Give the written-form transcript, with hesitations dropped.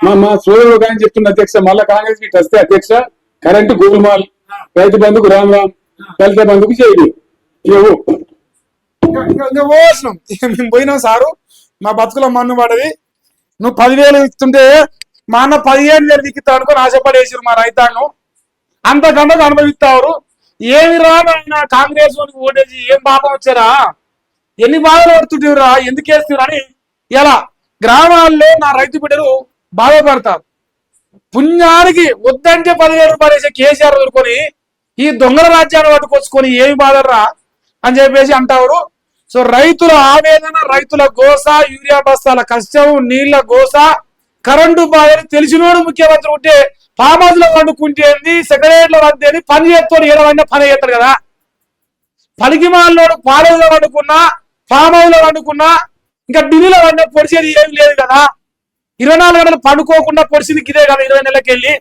మా సోదరుడు కానీ చెప్తున్న అధ్యక్ష, మళ్ళా కాంగ్రెస్ కి వస్తే అధ్యక్ష కరెంటు గోల్మాల్, రైతు బంధుకు రామ్ రామ్, దళిత బంధుకు చేయదు. మేము పోయినాం సారు, మా బతుకుల మన్ను పడది. నువ్వు 10,000 ఇస్తుంటే మా అన్న 15,000 విక్కితా అనుకుని ఆశపడేసారు మా రైతాంగం. అంతకంటే అనుభవిస్తారు. ఏమి రానా కాంగ్రెస్ వాళ్ళకి ఓటేసి ఏం పాపం వచ్చారా, ఎన్ని బాధలు పడుతుంటారా, ఎందుకు వేస్తున్నారు అని ఇలా గ్రామాల్లో నా రైతు బిడ్డలు బాధపడతారు. పుణ్యానికి వద్దంటే 10,000 రూపాయలు వేసే కేసీఆర్ వదులుకొని ఈ దొంగల రాజ్యాన్ని పట్టుకొచ్చుకొని ఏమి బాధరా అని చెప్పేసి అంటారు. సో రైతుల ఆవేదన, రైతుల గోస, యూరియా బస్తాల కష్టం, నీళ్ల గోస, కరెంటు బాధలు తెలిసినోడు ముఖ్యమంత్రి ఉంటే ఫామ్ హౌస్ లో వండుకుంటేంది, సెక్రటరీలో వంటేది, పని చేస్తాడు, ఏడవైనా పని చేస్తాడు కదా. పనికి మాలోడు కాలేజీలో వండుకున్నా, ఫామ్ హౌస్ లో వండుకున్నా, ఇంకా ఢిల్లీలో వండే పొడిచేది ఏమి లేదు కదా. 24 గంటలు పండుకోకుండా పొడిచింది ఇదే కదా 20 నెలలకెళ్ళి.